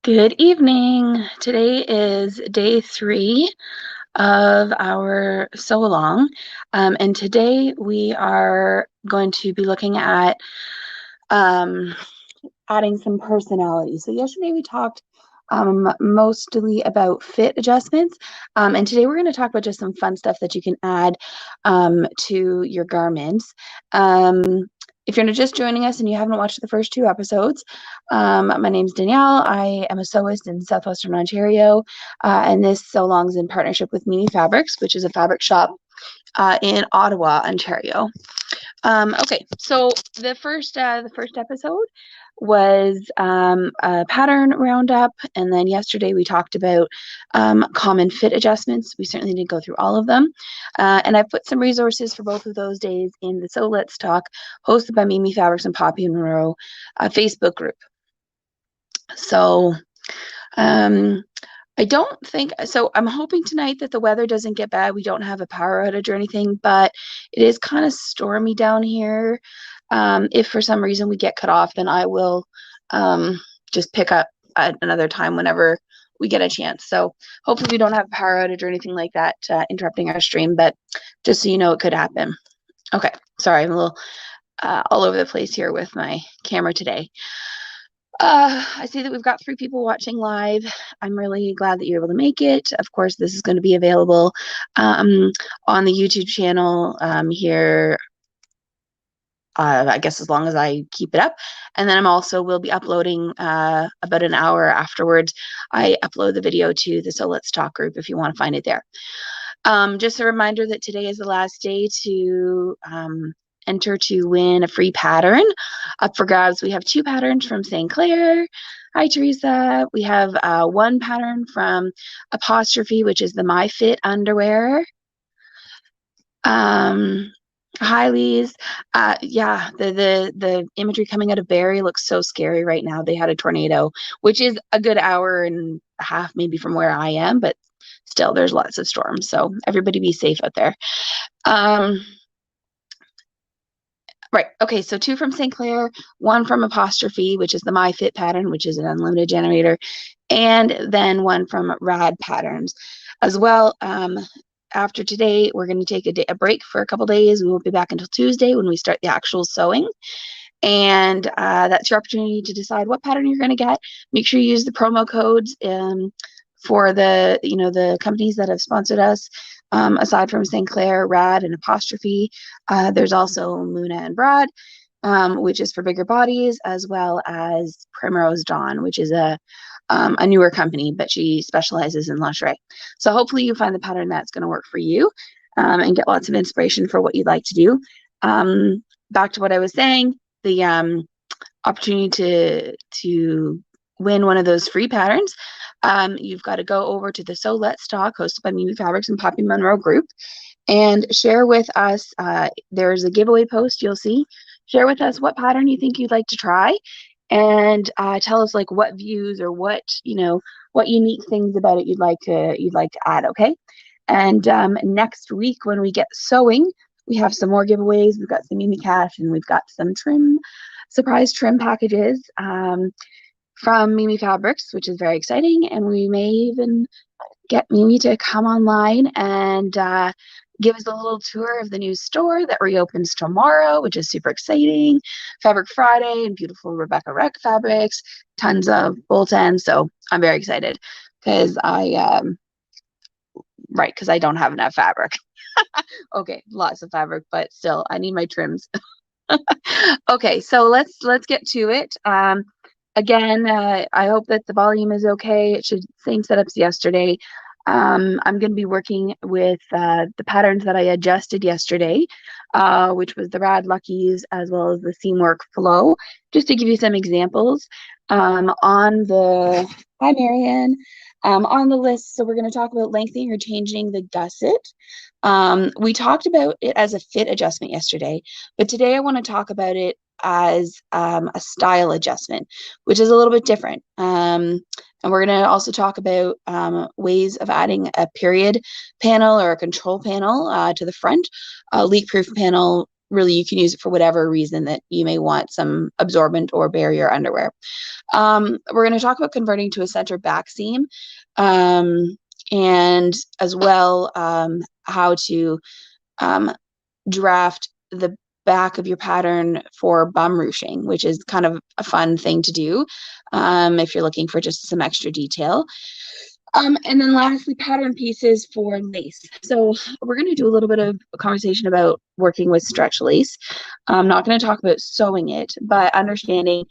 Good evening. Today is day 3 of our sew along, and today we are going to be looking at um, adding some personality. So yesterday we talked mostly about fit adjustments, and today we're going to talk about just some fun stuff that you can add to your garments. If you're just joining us and you haven't watched the first 2 episodes, my name's Danielle. I am a sewist in Southwestern Ontario, and this sew along is in partnership with Mimi Fabrics, which is a fabric shop in Ottawa, Ontario. Okay, so the first episode was a pattern roundup, and then yesterday we talked about common fit adjustments. We certainly didn't go through all of them, and I put some resources for both of those days in the So Let's Talk, hosted by Mimi Fabrics and Poppy Monroe Facebook group. So I don't think so. I'm hoping tonight that the weather doesn't get bad. We don't have a power outage or anything, but it is kind of stormy down here. If for some reason we get cut off, then I will just pick up at another time whenever we get a chance. So hopefully we don't have a power outage or anything like that interrupting our stream, but just so you know, it could happen. Okay, sorry, I'm a little all over the place here with my camera today. I see that we've got 3 people watching live. I'm really glad that you're able to make it. Of course, this is going to be available on the YouTube channel here, I guess as long as I keep it up. And then will be uploading about an hour afterwards. I upload the video to the So Let's Talk group if you want to find it there. Just a reminder that today is the last day to enter to win a free pattern up for grabs. We have 2 patterns from St. Clair. Hi, Teresa. We have 1 pattern from Apostrophe, which is the My Fit underwear. Hi, Lise. Yeah, the imagery coming out of Barrie looks so scary right now. They had a tornado, which is a good hour and a half maybe from where I am, but still there's lots of storms. So everybody be safe out there. Right. Okay. So 2 from St. Clair, 1 from Apostrophe, which is the My Fit pattern, which is an unlimited generator, and then 1 from Rad Patterns as well. After today, we're going to take a break for a couple days. We won't be back until Tuesday when we start the actual sewing. And that's your opportunity to decide what pattern you're going to get. Make sure you use the promo codes for the companies that have sponsored us. Aside from St. Clair, Rad, and Apostrophe, there's also Muna and Brad, which is for bigger bodies, as well as Primrose Dawn, which is a newer company, but she specializes in lingerie. So hopefully you find the pattern that's going to work for you and get lots of inspiration for what you'd like to do. Back to what I was saying, the opportunity to win one of those free patterns, you've got to go over to the So Let's Talk, hosted by Mimi Fabrics and Poppy Monroe group, and share with us. There's a giveaway post you'll see. Share with us what pattern you think you'd like to try, and tell us like what views or what unique things about it you'd like to add. Okay, and next week when we get sewing, we have some more giveaways. We've got some Mimi Cash, and we've got some surprise trim packages from Mimi Fabrics, which is very exciting. And we may even get Mimi to come online and give us a little tour of the new store that reopens tomorrow, which is super exciting. Fabric Friday and beautiful Rebecca Rec fabrics, tons of bolt ends. So I'm very excited because because I don't have enough fabric. Okay, lots of fabric, but still I need my trims. Okay, so let's get to it. Again, I hope that the volume is okay. It should same setups yesterday. I'm going to be working with the patterns that I adjusted yesterday, which was the Rad Luckies as well as the Seamwork Flow, just to give you some examples. Hi, Marianne. On the list, so we're going to talk about lengthening or changing the gusset. We talked about it as a fit adjustment yesterday, but today I want to talk about it as a style adjustment, which is a little bit different. And we're going to also talk about ways of adding a period panel or a control panel to the front, a leak-proof panel really you can use it for whatever reason that you may want some absorbent or barrier underwear. We're going to talk about converting to a center back seam, and as well how to draft the back of your pattern for bum ruching, which is kind of a fun thing to do if you're looking for just some extra detail. And then lastly, pattern pieces for lace. So we're going to do a little bit of a conversation about working with stretch lace. I'm not going to talk about sewing it, but understanding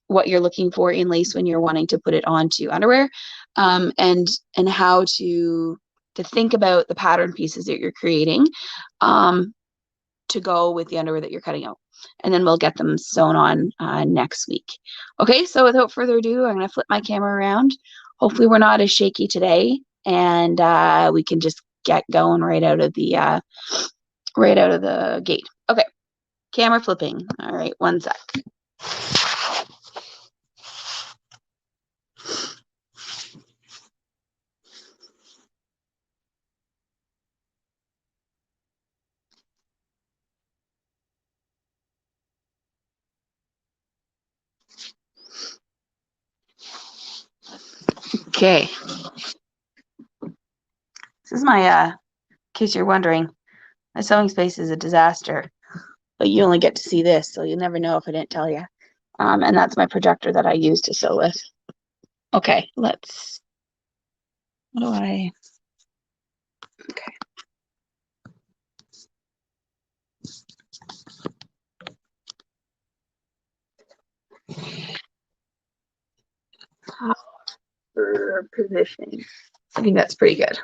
what you're looking for in lace when you're wanting to put it onto underwear, and how to think about the pattern pieces that you're creating to go with the underwear that you're cutting out. And then we'll get them sewn on next week. Okay, so without further ado, I'm going to flip my camera around. Hopefully we're not as shaky today, and we can just get going right out of the gate. Okay, camera flipping. All right, one sec. Okay. This is my, in case you're wondering, my sewing space is a disaster, but you only get to see this, so you'll never know if I didn't tell you. And that's my projector that I use to sew with. Okay, okay. For positioning. I think that's pretty good.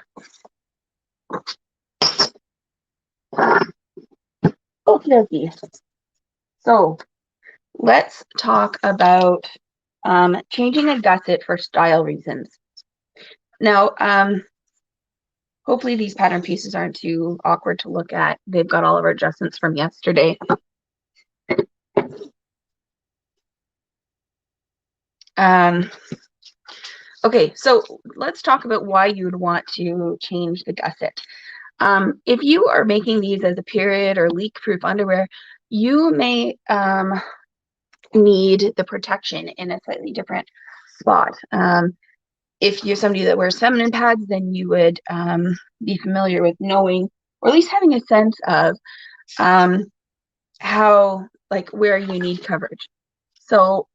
Okay. So let's talk about changing a gusset for style reasons. Now, hopefully these pattern pieces aren't too awkward to look at. They've got all of our adjustments from yesterday. Okay, so let's talk about why you would want to change the gusset. If you are making these as a period or leak-proof underwear, you may need the protection in a slightly different spot. If you're somebody that wears feminine pads, then you would be familiar with knowing, or at least having a sense of how, like, where you need coverage. So,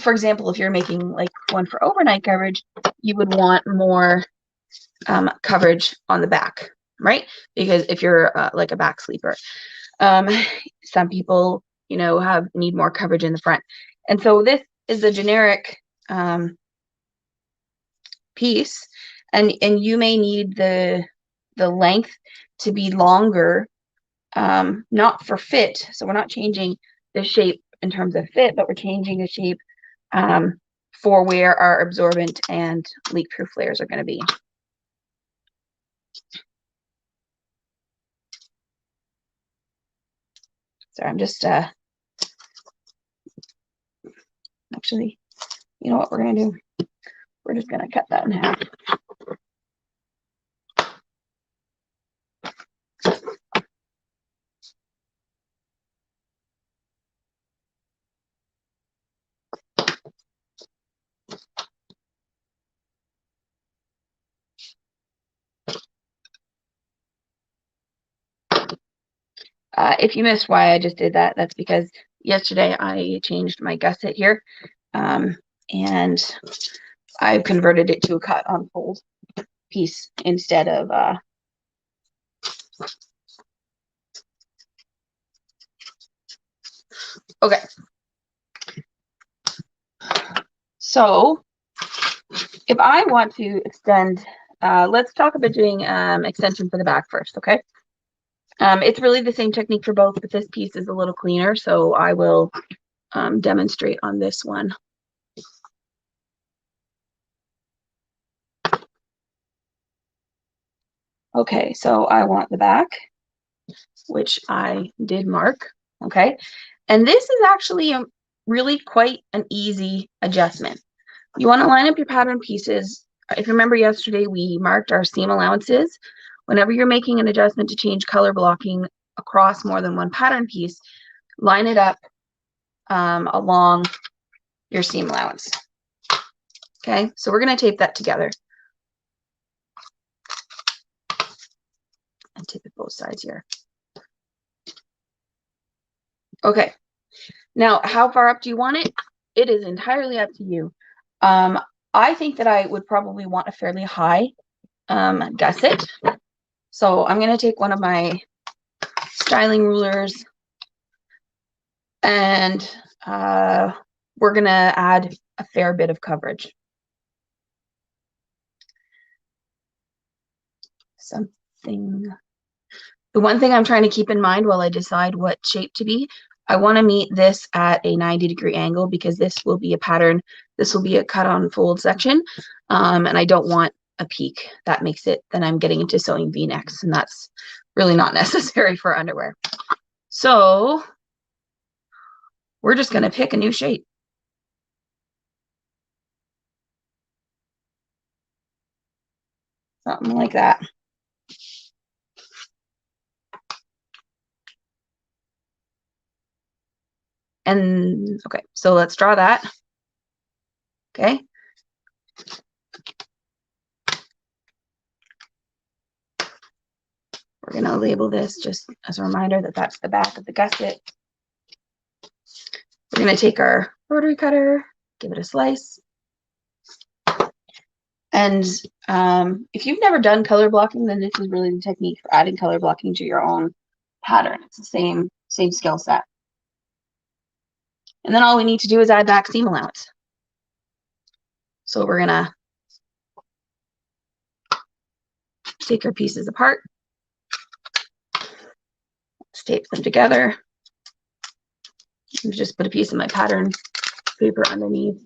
for example, if you're making like one for overnight coverage, you would want more coverage on the back, right? Because if you're like a back sleeper, some people, you know, need more coverage in the front. And so this is a generic piece, and you may need the length to be longer, not for fit. So we're not changing the shape in terms of fit, but we're changing the shape for where our absorbent and leak-proof layers are going to be. So I'm just actually, you know what we're going to do? We're just going to cut that in half. If you missed why I just did that, that's because yesterday I changed my gusset here, and I converted it to a cut on fold piece instead of okay. So if I want to extend, let's talk about doing extension for the back first, okay? It's really the same technique for both, but this piece is a little cleaner, so I will demonstrate on this one. Okay, so I want the back, which I did mark, okay? And this is actually really quite an easy adjustment. You want to line up your pattern pieces. If you remember yesterday, we marked our seam allowances. whenever you're making an adjustment to change color blocking across more than one pattern piece, line it up along your seam allowance. Okay, so we're going to tape that together. And tape it both sides here. Okay, now how far up do you want it? It is entirely up to you. I think that I would probably want a fairly high gusset. So I'm going to take one of my styling rulers and we're going to add a fair bit of coverage. The one thing I'm trying to keep in mind while I decide what shape to be, I want to meet this at a 90-degree angle because this will be a pattern. This will be a cut on fold section. And I don't want a peak. That makes it, then I'm getting into sewing V-necks, and that's really not necessary for underwear. So we're just going to pick a new shape. Something like that. And okay, so let's draw that. Okay. We're going to label this just as a reminder that that's the back of the gusset. We're going to take our rotary cutter, give it a slice. And if you've never done color blocking, then this is really the technique for adding color blocking to your own pattern. It's the same skill set. And then all we need to do is add back seam allowance. So we're gonna take our pieces apart, tape them together, and just put a piece of my pattern paper underneath.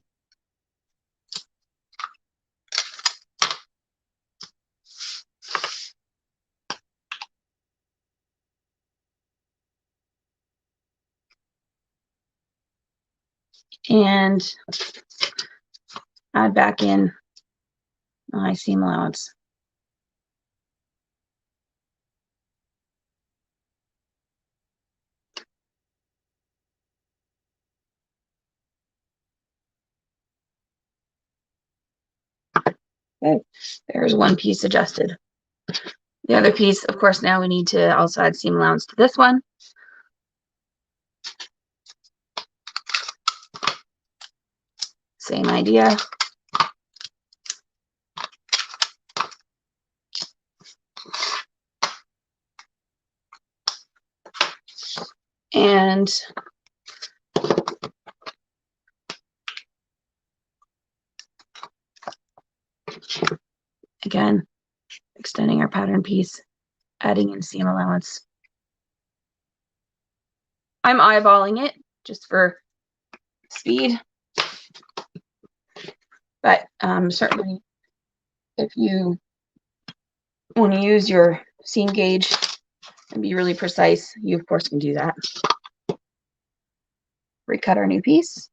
And add back in my seam allowance. Okay, there's one piece adjusted. The other piece, of course, now we need to also add seam allowance to this one. Same idea. And again, extending our pattern piece, adding in seam allowance. I'm eyeballing it just for speed, but certainly if you want to use your seam gauge and be really precise, you of course can do that. Recut our new piece.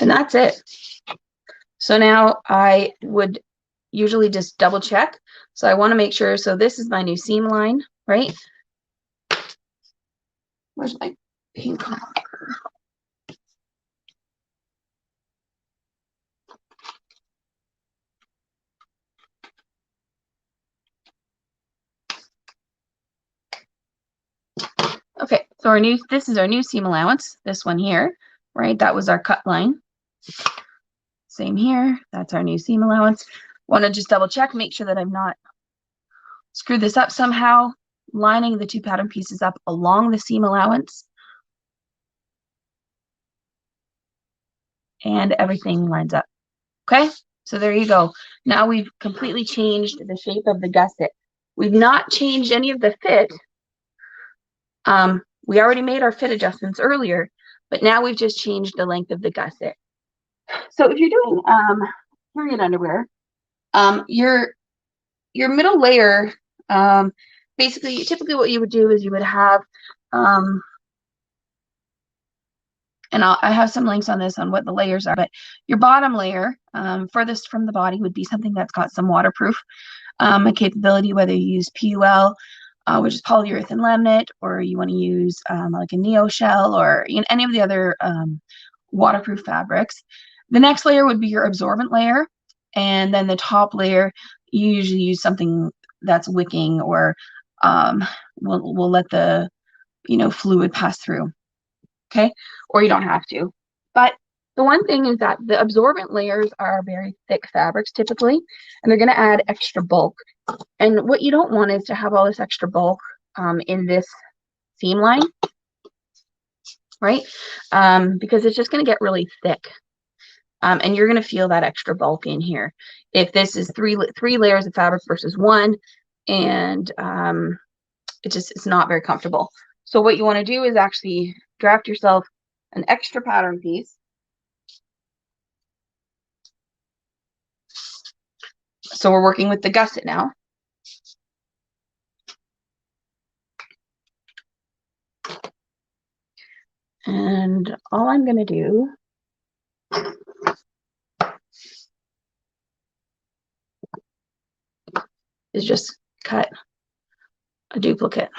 And that's it. So now I would usually just double check. So I want to make sure, so this is my new seam line, right? Where's my pink marker? Okay, so this is our new seam allowance, this one here, right? That was our cut line. Same here, that's our new seam allowance. Want to just double check, make sure that I'm not screwed this up somehow, lining the two pattern pieces up along the seam allowance. And everything lines up. Okay, so there you go. Now we've completely changed the shape of the gusset. We've not changed any of the fit. We already made our fit adjustments earlier, but now we've just changed the length of the gusset. So if you're doing period underwear, your middle layer, basically, typically what you would do is you would have And I have some links on this on what the layers are, but your bottom layer, furthest from the body, would be something that's got some waterproof capability, whether you use PUL, which is polyurethane laminate, or you want to use like a neo shell or any of the other waterproof fabrics. The next layer would be your absorbent layer, and then the top layer, you usually use something that's wicking or will let the fluid pass through. Okay, or you don't have to. But the one thing is that the absorbent layers are very thick fabrics typically, and they're going to add extra bulk. And what you don't want is to have all this extra bulk in this seam line, right? Because it's just going to get really thick. And you're going to feel that extra bulk in here. If this is three layers of fabric versus one, and it's not very comfortable. So what you want to do is actually draft yourself an extra pattern piece. So we're working with the gusset now. And all I'm going to do is just cut a duplicate.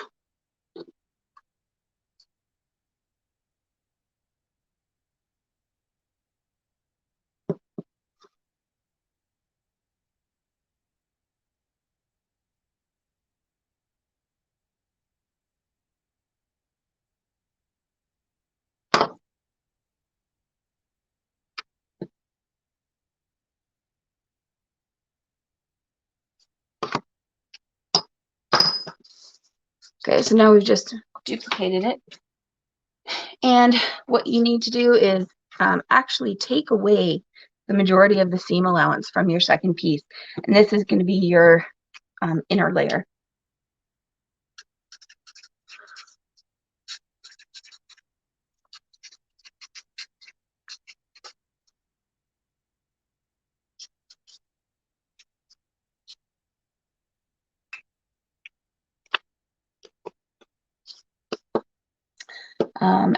Okay, so now we've just duplicated it. And what you need to do is actually take away the majority of the seam allowance from your second piece. And this is going to be your inner layer.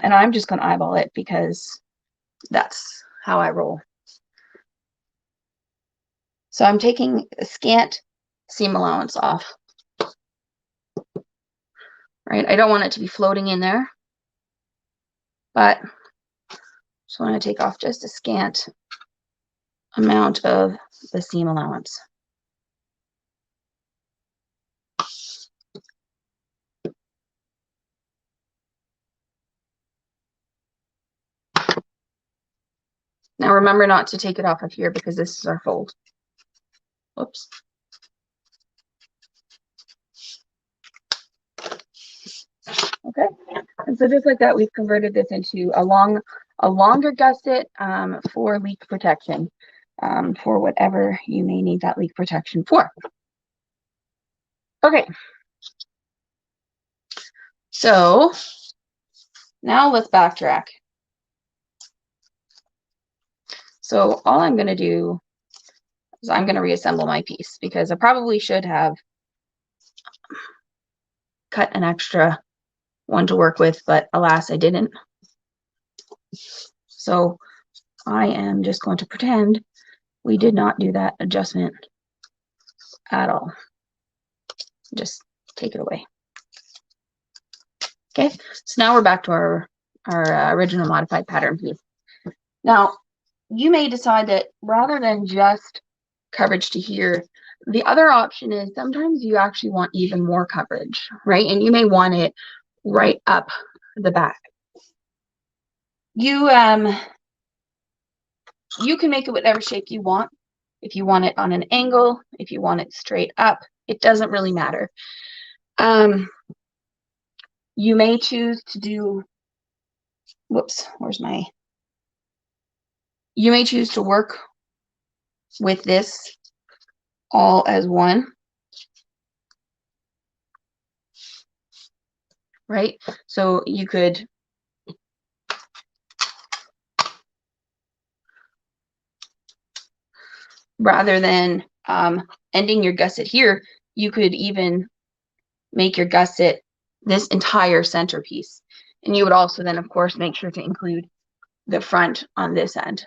And I'm just going to eyeball it because that's how I roll. So I'm taking a scant seam allowance off. Right? I don't want it to be floating in there, but just want to take off just a scant amount of the seam allowance. Now remember not to take it off of here because this is our fold. Whoops. Okay, and so just like that, we've converted this into a longer gusset for leak protection, for whatever you may need that leak protection for. Okay, so now let's backtrack. So all I'm going to do is I'm going to reassemble my piece because I probably should have cut an extra one to work with, but alas, I didn't. So I am just going to pretend we did not do that adjustment at all. Just take it away. Okay, so now we're back to our original modified pattern piece. Now, you may decide that rather than just coverage to here, the other option is sometimes you actually want even more coverage, right? And you may want it right up the back. You can make it whatever shape you want. If you want it on an angle, if you want it straight up, it doesn't really matter. You may choose to do, whoops, you may choose to work with this all as one, right? So you could rather than ending your gusset here, you could even make your gusset this entire centerpiece. And you would also then, of course, make sure to include the front on this end.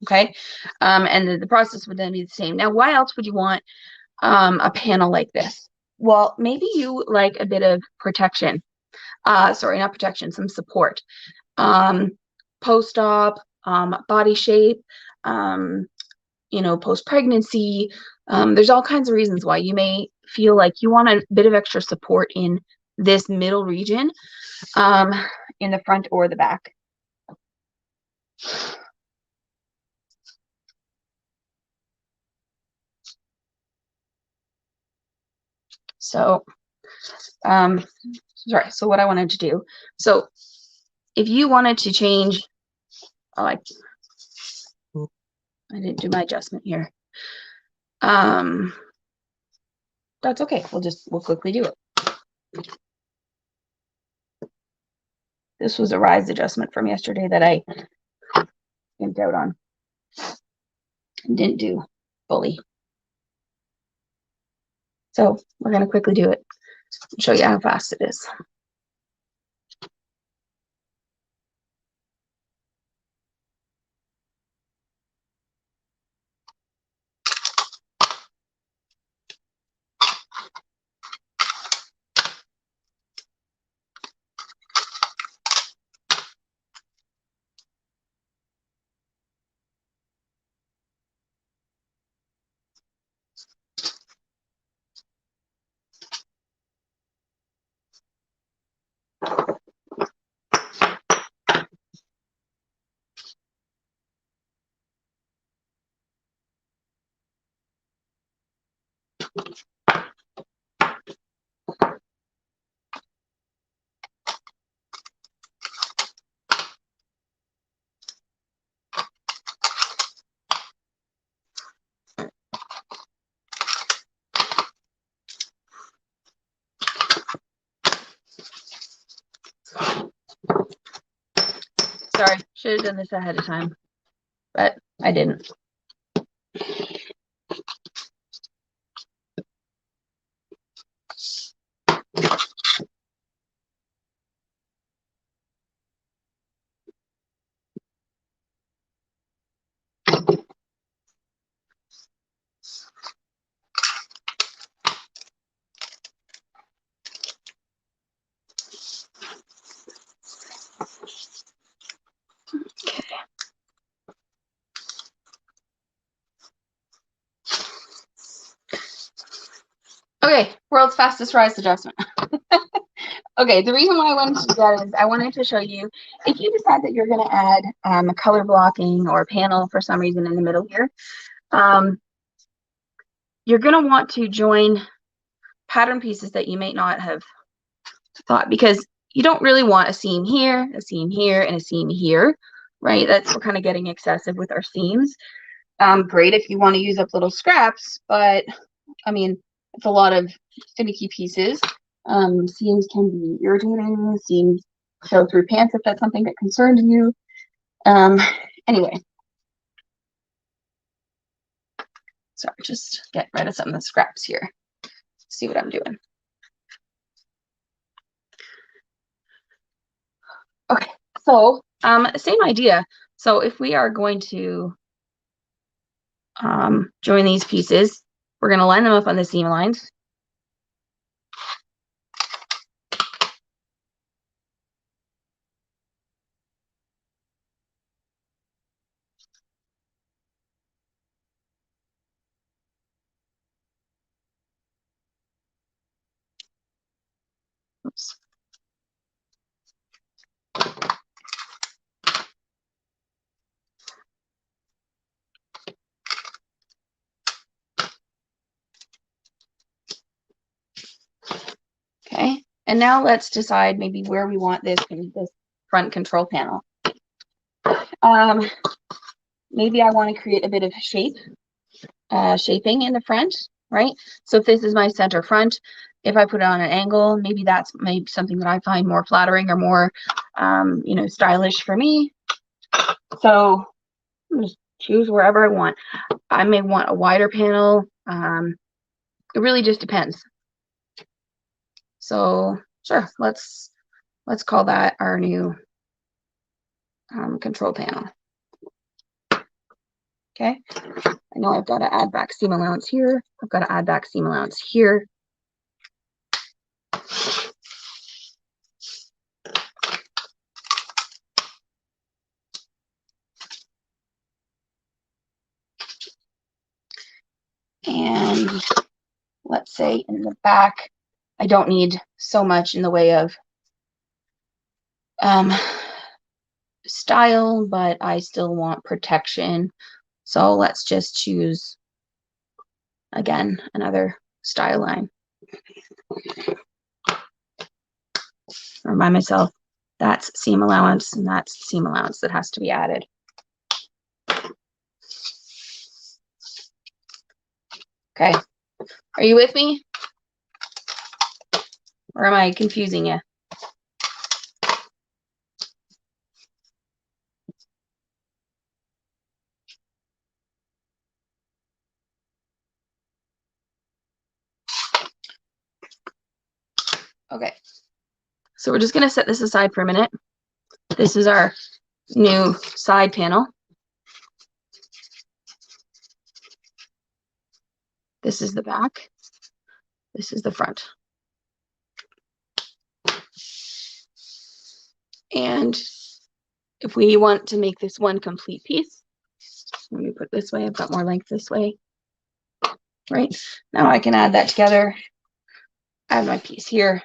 Okay. And the process would then be the same. Now, why else would you want a panel like this? Well, maybe you like a bit of protection. Sorry, not protection, some support. Post-op, body shape, post-pregnancy. There's all kinds of reasons why you may feel like you want a bit of extra support in this middle region, in the front or the back. So, sorry, so what I wanted to do, so if you wanted to change, I didn't do my adjustment here. That's okay. We'll quickly do it. This was a rise adjustment from yesterday that I gimped out on. Didn't do fully. So we're going to quickly do it and show you how fast it is. Sorry, should have done this ahead of time, but I didn't. Okay, world's fastest rise adjustment. Okay, the reason why I wanted to do that is I wanted to show you, if you decide that you're going to add a color blocking or a panel for some reason in the middle here, you're going to want to join pattern pieces that you may not have thought, because you don't really want a seam here, and a seam here, right? We're kind of getting excessive with our seams. Great if you want to use up little scraps, but I mean, it's a lot of finicky pieces. Seams can be irritating. Seams show through pants if that's something that concerns you. Anyway. Sorry, just get rid of some of the scraps here. See what I'm doing. Okay, so same idea. So if we are going to join these pieces, we're going to line them up on the seam lines. Oops. Okay, and now let's decide maybe where we want this front control panel. Maybe I want to create a bit of shaping in the front, right? So if this is my center front, if I put it on an angle, maybe that's something that I find more flattering or more, stylish for me. So just choose wherever I want. I may want a wider panel. It really just depends. So sure, let's call that our new control panel. Okay, I know I've got to add back seam allowance here. I've got to add back seam allowance here. And let's say in the back, I don't need so much in the way of style, but I still want protection. So let's just choose, again, another style line. Remind myself, that's seam allowance and that's seam allowance that has to be added. Okay, are you with me? Or am I confusing you? Okay, so we're just going to set this aside for a minute. This is our new side panel. This is the back. This is the front. And if we want to make this one complete piece, let me put it this way. I've got more length this way. Right, now I can add that together. Add my piece here.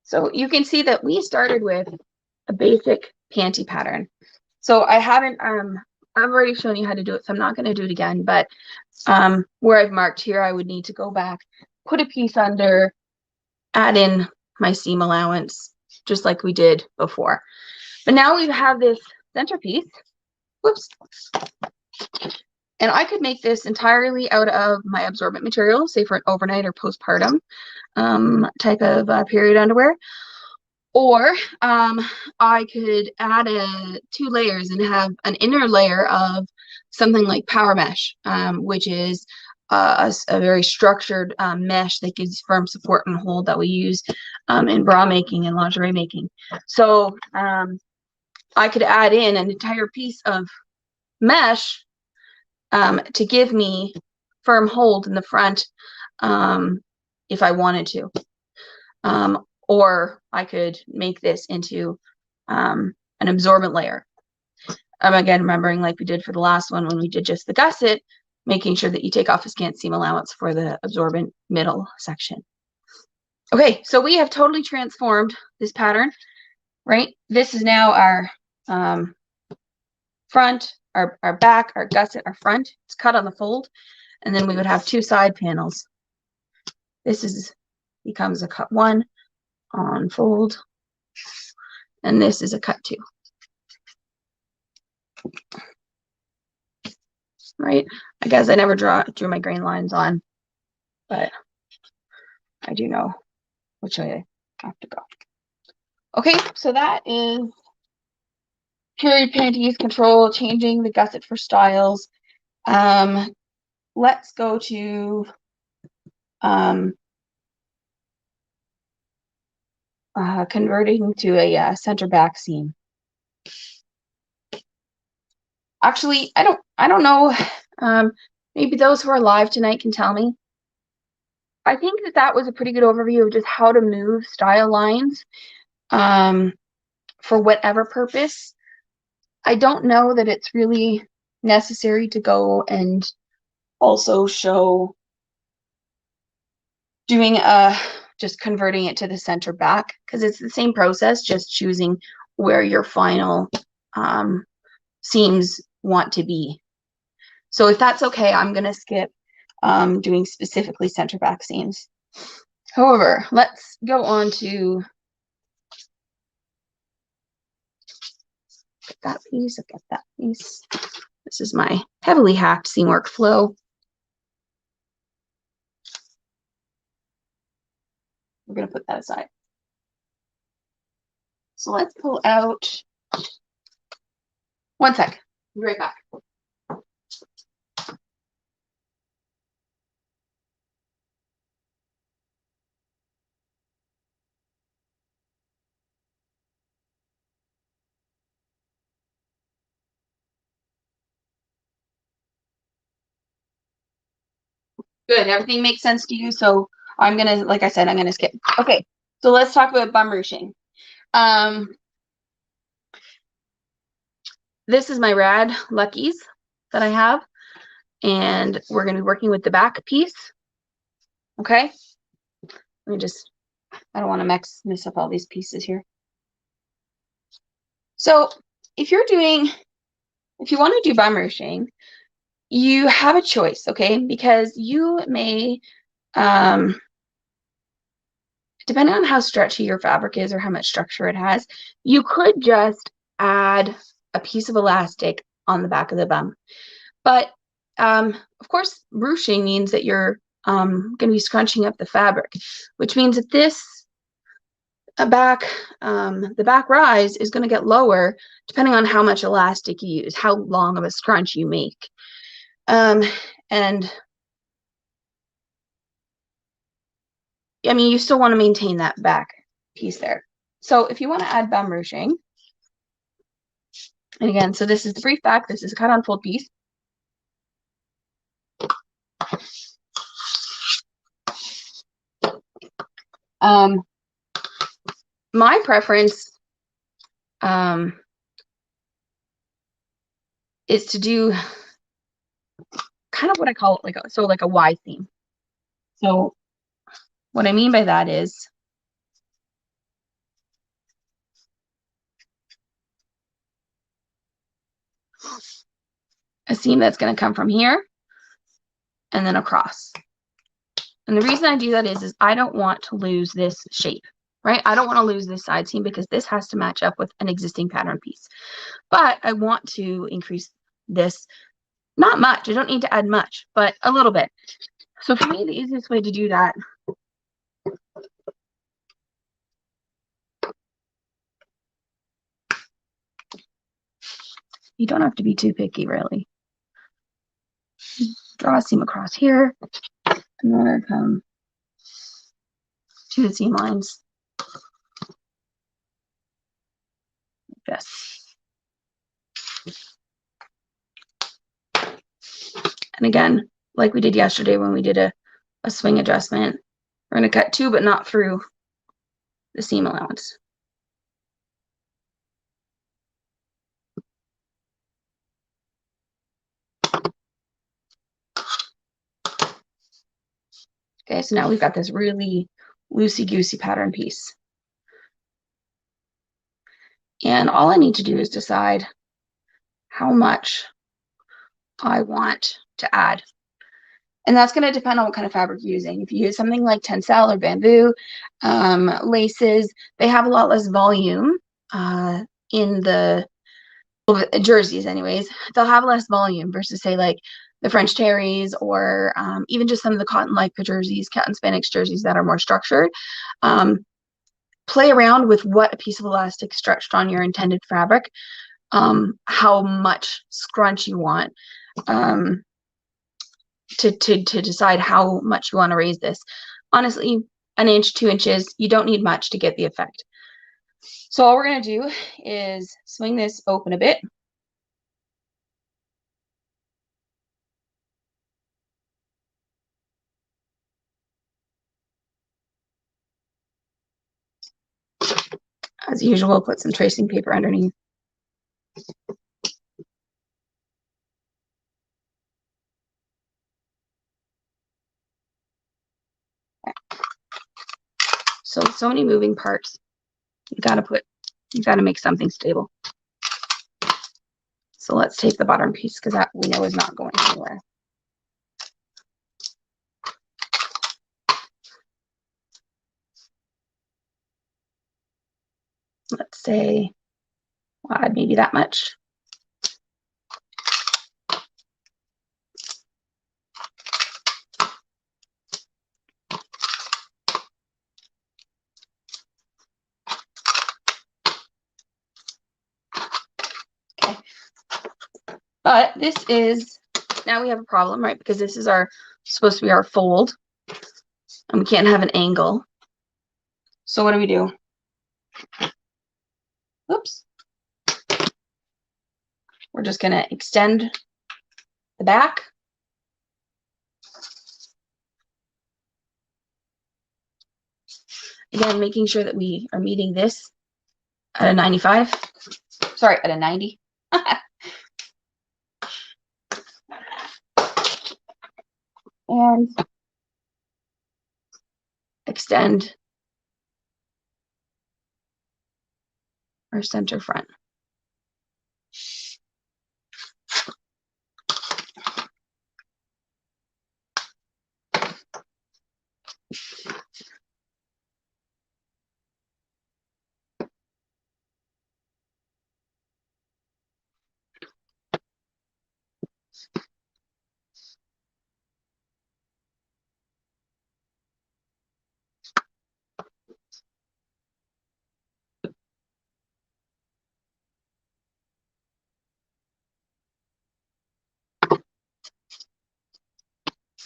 So you can see that we started with a basic panty pattern. So I haven't, I've already shown you how to do it, so I'm not going to do it again, but where I've marked here, I would need to go back, put a piece under, add in my seam allowance, just like we did before. But now we have this centerpiece. Whoops. And I could make this entirely out of my absorbent material, say for an overnight or postpartum type of period underwear. Or I could add 2 layers and have an inner layer of something like power mesh, which is a very structured mesh that gives firm support and hold that we use in bra making and lingerie making. So I could add in an entire piece of mesh to give me firm hold in the front if I wanted to. Or I could make this into an absorbent layer. Again, remembering like we did for the last one when we did just the gusset, making sure that you take off a scant seam allowance for the absorbent middle section. Okay, so we have totally transformed this pattern, right? This is now our front, our back, our gusset, our front. It's cut on the fold, and then we would have 2 side panels. This becomes a cut 1 on fold, and this is a cut 2. Right, I guess I never drew my grain lines on, but I do know which way I have to go. Okay, so that is period panties control, changing the gusset for styles. Let's go to converting to a center back seam. Actually, I don't know. Maybe those who are live tonight can tell me. I think that was a pretty good overview of just how to move style lines for whatever purpose. I don't know that it's really necessary to go and also show doing just converting it to the center back, because it's the same process, just choosing where your final seams want to be. So if that's okay, I'm going to skip doing specifically center back seams. However, let's go on to that piece. I've got that piece. This is my heavily hacked seam work flow. we're going to put that aside. So let's pull out, one sec, be right back. Good, everything makes sense to you. So I'm going to, like I said, I'm going to skip. Okay, so let's talk about bum ruching. This is my rad Luckies that I have, and we're going to be working with the back piece. Okay, let me just, I don't want to mess up all these pieces here. So if you want to do bum ruching, you have a choice, okay? Because you may, depending on how stretchy your fabric is or how much structure it has, you could just add a piece of elastic on the back of the bum. But of course, ruching means that you're going to be scrunching up the fabric, which means that this the back rise is going to get lower depending on how much elastic you use, how long of a scrunch you make. And I mean, you still want to maintain that back piece there. So if you want to add bum ruching, and again, so this is the brief back, this is a cut on fold piece. My preference is to do kind of what I call like a Y seam. So what I mean by that is a seam that's going to come from here and then across. And the reason I do that is I don't want to lose this shape, right? I don't want to lose this side seam because this has to match up with an existing pattern piece. But I want to increase this, not much. I don't need to add much, but a little bit. So for me, the easiest way to do that you don't have to be too picky, really. Draw a seam across here, and then I come to the seam lines like this. And again, like we did yesterday when we did a swing adjustment, we're going to cut to but not through the seam allowance. Okay, so now we've got this really loosey-goosey pattern piece. And all I need to do is decide how much I want to add. And that's going to depend on what kind of fabric you're using. If you use something like tencel or bamboo, laces, they have a lot less volume in the jerseys anyways. They'll have less volume versus say like the French terries or even just some of the cotton lycra jerseys, cotton spandex jerseys that are more structured. Play around with what a piece of elastic stretched on your intended fabric, how much scrunch you want, to decide how much you want to raise this. Honestly, an inch, 2 inches, you don't need much to get the effect. So all we're going to do is swing this open a bit. As usual, put some tracing paper underneath. So many moving parts. You gotta make something stable. So let's take the bottom piece because that we know is not going anywhere. Let's say I'll add maybe that much. But this is, now we have a problem, right? Because this is supposed to be our fold, and we can't have an angle. So what do? Oops. We're just going to extend the back. Again, making sure that we are meeting this at a 95. Sorry, at a 90. And extend our center front.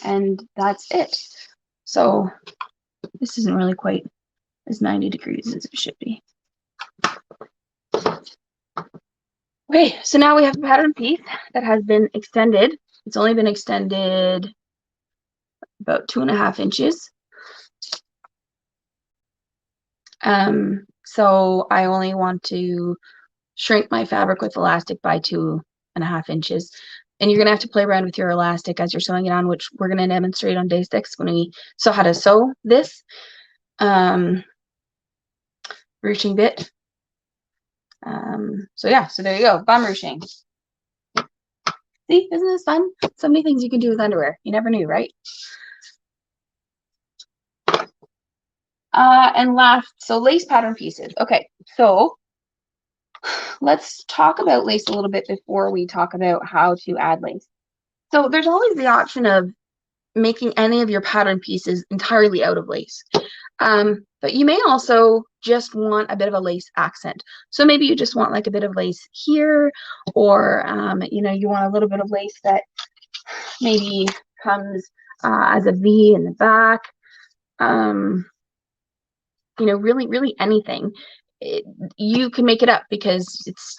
And that's it. So this isn't really quite as 90 degrees as it should be. Okay, so now we have a pattern piece that has been extended. It's only been extended about 2.5 inches. So I only want to shrink my fabric with elastic by 2.5 inches. And you're gonna have to play around with your elastic as you're sewing it on, which we're gonna demonstrate on day 6 when we saw how to sew this ruching bit. So yeah, so there you go, bum ruching. See, isn't this fun? So many things you can do with underwear. You never knew, right? And last, so lace pattern pieces. Okay, so let's talk about lace a little bit before we talk about how to add lace. So there's always the option of making any of your pattern pieces entirely out of lace. But you may also just want a bit of a lace accent. So maybe you just want like a bit of lace here, or you know, you want a little bit of lace that maybe comes as a V in the back. You know, really anything. You can make it up because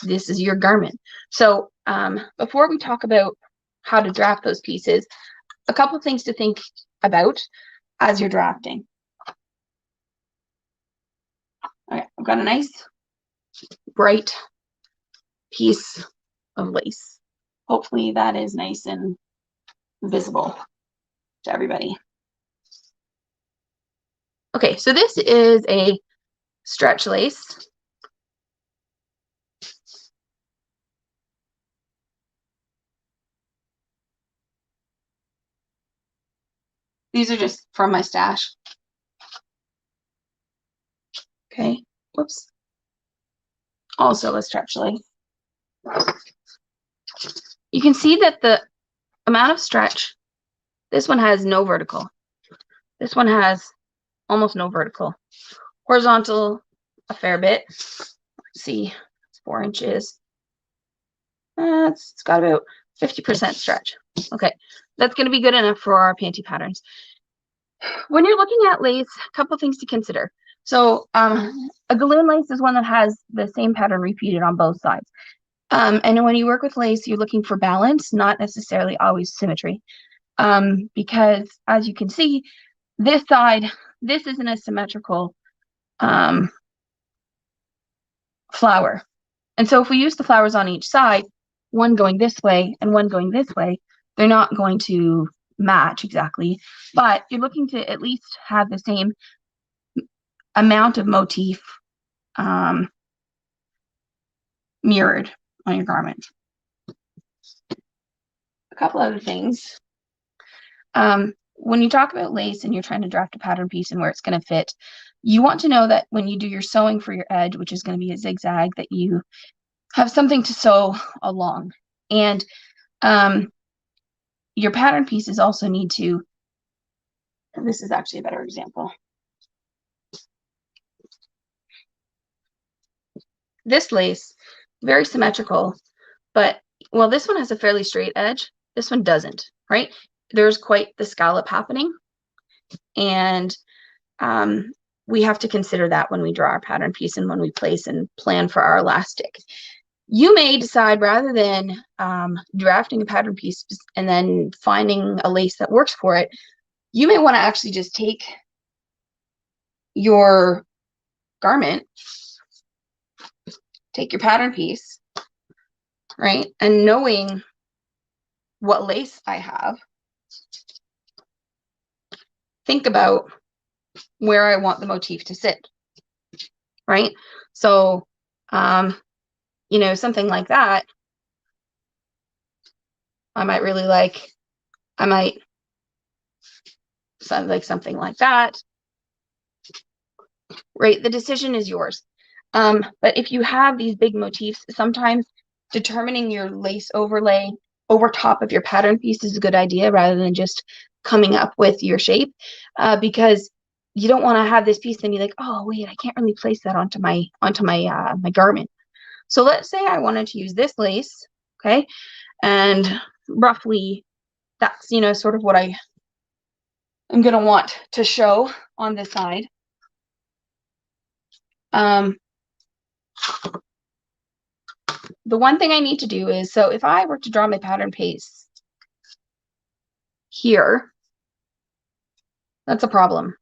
this is your garment. So before we talk about how to draft those pieces, a couple of things to think about as you're drafting. Okay, I've got a nice bright piece of lace. Hopefully that is nice and visible to everybody. Okay, so this is a stretch lace. These are just from my stash. Okay, whoops. Also a stretch lace. You can see that the amount of stretch, this one has no vertical. This one has almost no vertical. Horizontal, a fair bit. Let's see, it's 4 inches. It's got about 50% stretch. Okay, that's going to be good enough for our panty patterns. When you're looking at lace, a couple things to consider. So a galloon lace is one that has the same pattern repeated on both sides. And when you work with lace, you're looking for balance, not necessarily always symmetry. Because as you can see, this side, this isn't a symmetrical flower. And so if we use the flowers on each side, one going this way and one going this way, they're not going to match exactly, but you're looking to at least have the same amount of motif mirrored on your garment. A couple other things. When you talk about lace and you're trying to draft a pattern piece and where it's going to fit, you want to know that when you do your sewing for your edge, which is going to be a zigzag, that you have something to sew along. And your pattern pieces also need to, and this is actually a better example. This lace, very symmetrical, but well, this one has a fairly straight edge. This one doesn't, right? There's quite the scallop happening. And we have to consider that when we draw our pattern piece and when we place and plan for our elastic. You may decide, rather than drafting a pattern piece and then finding a lace that works for it, you may want to actually just take your garment, take your pattern piece, right? And knowing what lace I have, think about where I want the motif to sit, right? So, you know, something like that, I might really like, I might like something like that, right? The decision is yours. But if you have these big motifs, sometimes determining your lace overlay over top of your pattern piece is a good idea rather than just coming up with your shape, because you don't want to have this piece and be like, oh wait, I can't really place that onto my my garment. So let's say I wanted to use this lace, okay, and roughly that's, you know, sort of what I am going to want to show on this side. The one thing I need to do is, so if I were to draw my pattern piece here, that's a problem.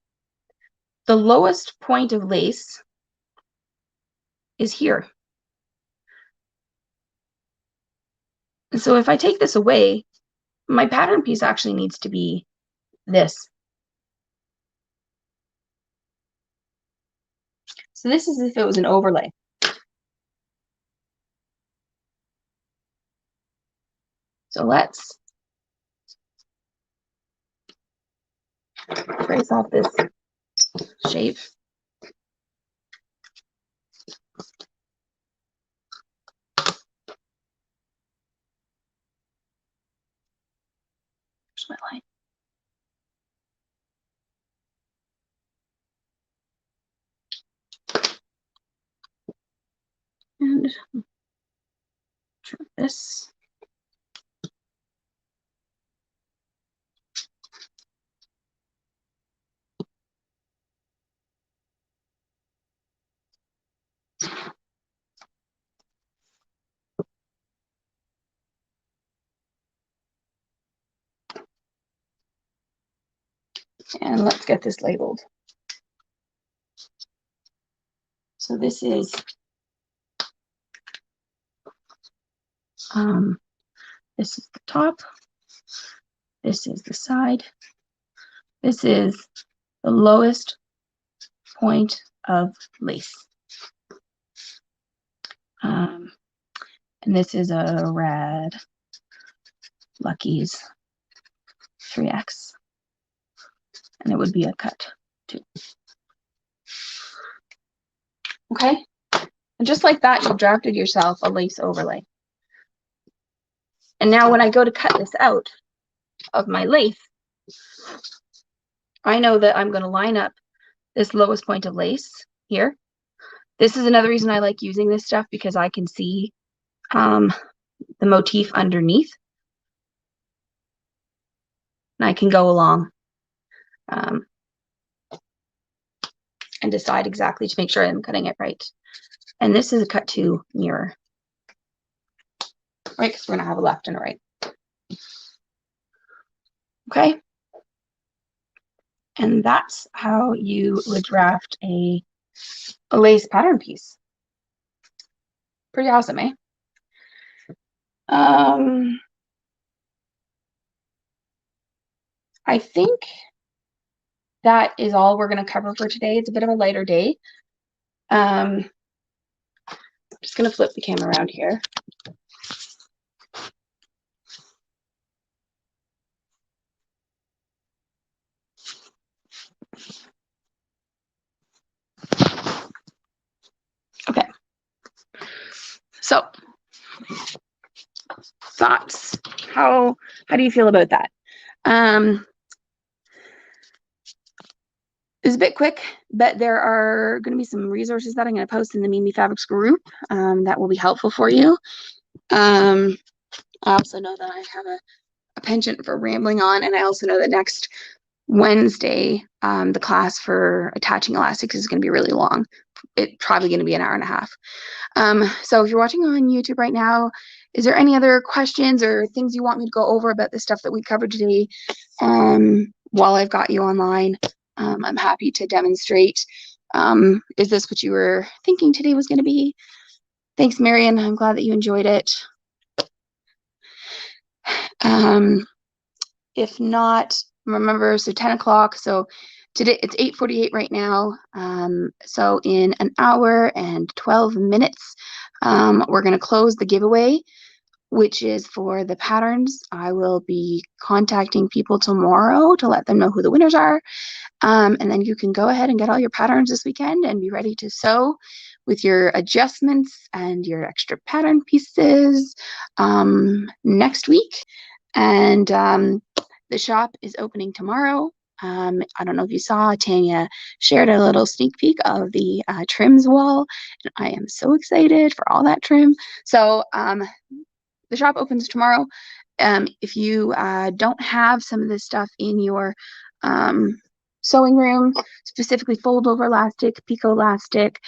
The lowest point of lace is here. And so if I take this away, my pattern piece actually needs to be this. So this is if it was an overlay. So let's trace off this shape. There's my line. And trim this. And let's get this labeled. So this is this is the top, this is the side, this is the lowest point of lace. And this is a Rad Lucky's 3X. And it would be a cut too. Okay, and just like that, you've drafted yourself a lace overlay. And now when I go to cut this out of my lace, I know that I'm going to line up this lowest point of lace here. This is another reason I like using this stuff, because I can see the motif underneath. And I can go along and decide exactly to make sure I'm cutting it right. And this is a cut to mirror, right? Because we're going to have a left and a right. Okay. And that's how you would draft a lace pattern piece. Pretty awesome, eh? I think that is all we're going to cover for today. It's a bit of a lighter day. I'm just going to flip the camera around here. Okay. So, thoughts? How do you feel about that? It's a bit quick, but there are going to be some resources that I'm going to post in the Mimi Fabrics group that will be helpful for you. I also know that I have a penchant for rambling on, and I also know that next Wednesday, the class for attaching elastics is going to be really long. It's probably going to be an hour and a half. So if you're watching on YouTube right now, is there any other questions or things you want me to go over about the stuff that we covered today? While I've got you online, I'm happy to demonstrate. Is this what you were thinking today was going to be? Thanks, Marion. I'm glad that you enjoyed it. If not, remember, so 10 o'clock. So today it's 8:48 right now. So in an hour and 12 minutes, we're going to close the giveaway, which is for the patterns. I will be contacting people tomorrow to let them know who the winners are. And then you can go ahead and get all your patterns this weekend and be ready to sew with your adjustments and your extra pattern pieces next week. And the shop is opening tomorrow. I don't know if you saw, Tanya shared a little sneak peek of the trims wall. And I am so excited for all that trim. So the shop opens tomorrow. If you don't have some of this stuff in your sewing room, specifically fold over elastic, picot elastic,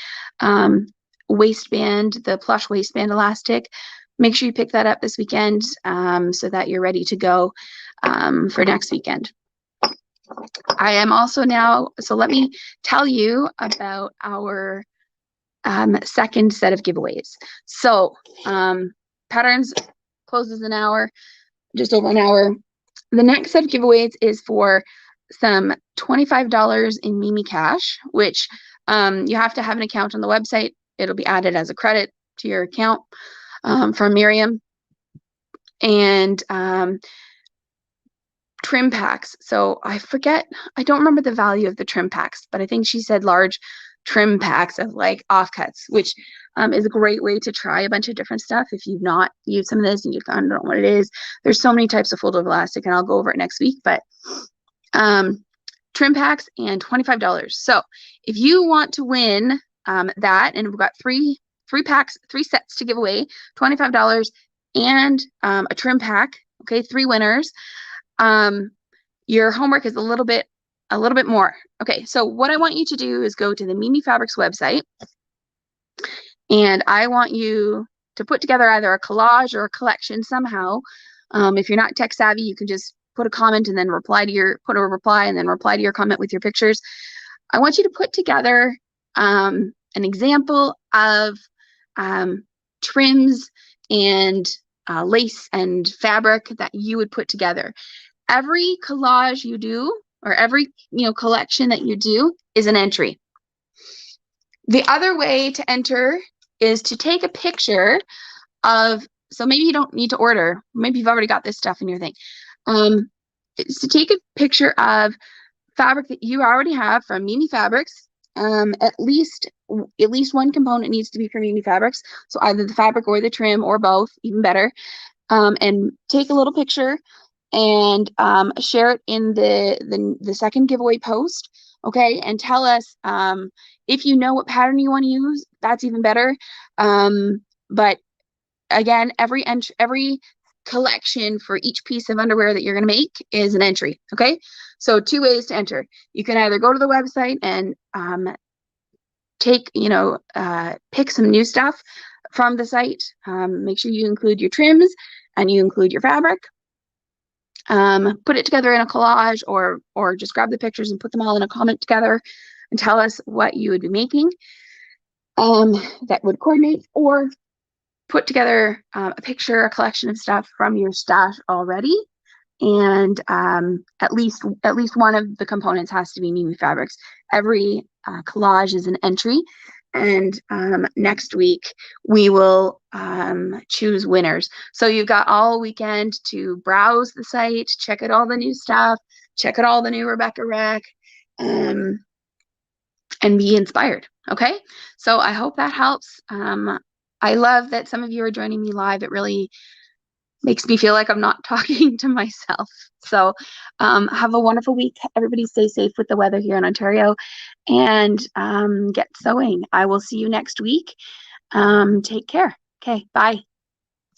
waistband, the plush waistband elastic, make sure you pick that up this weekend so that you're ready to go for next weekend. I am also now, so let me tell you about our second set of giveaways. So patterns closes an hour, just over an hour. The next set of giveaways is for some $25 in Mimi Cash, which you have to have an account on the website. It'll be added as a credit to your account from Miriam. And trim packs. So I don't remember the value of the trim packs, but I think she said large trim packs of like offcuts, which is a great way to try a bunch of different stuff. If you've not used some of this and you don't know what it is, there's so many types of fold over elastic, and I'll go over it next week, but trim packs and $25. So if you want to win that, and we've got three sets to give away, $25 and a trim pack, okay, 3 winners. Your homework is a little bit more. Okay, so what I want you to do is go to the Mimi Fabrics website, and I want you to put together either a collage or a collection somehow. If you're not tech savvy, you can just put a comment and then reply to your comment with your pictures. I want you to put together an example of trims and lace and fabric that you would put together. Every collage you do, or every collection that you do, is an entry. The other way to enter is to take a picture of, so maybe you don't need to order, maybe you've already got this stuff in your thing. Is to take a picture of fabric that you already have from Mimi Fabrics. At least one component needs to be from Mimi Fabrics, so either the fabric or the trim or both, even better. And take a little picture and share it in the second giveaway post, okay? And tell us if you know what pattern you want to use, that's even better. But again, every collection for each piece of underwear that you're going to make is an entry, okay? So 2 ways to enter. You can either go to the website and pick some new stuff from the site. Make sure you include your trims and you include your fabric. Put it together in a collage, or just grab the pictures and put them all in a comment together and tell us what you would be making that would coordinate, or put together a picture, a collection of stuff from your stash already, and at least one of the components has to be Mimi Fabrics. Every collage is an entry, and next week we will choose winners. So you've got all weekend to browse the site, check out all the new stuff, check out all the new Rebecca Rec, and be inspired. Okay, so I hope that helps. I love that some of you are joining me live. It really makes me feel like I'm not talking to myself. So have a wonderful week. Everybody stay safe with the weather here in Ontario, and get sewing. I will see you next week. Take care. Okay, bye.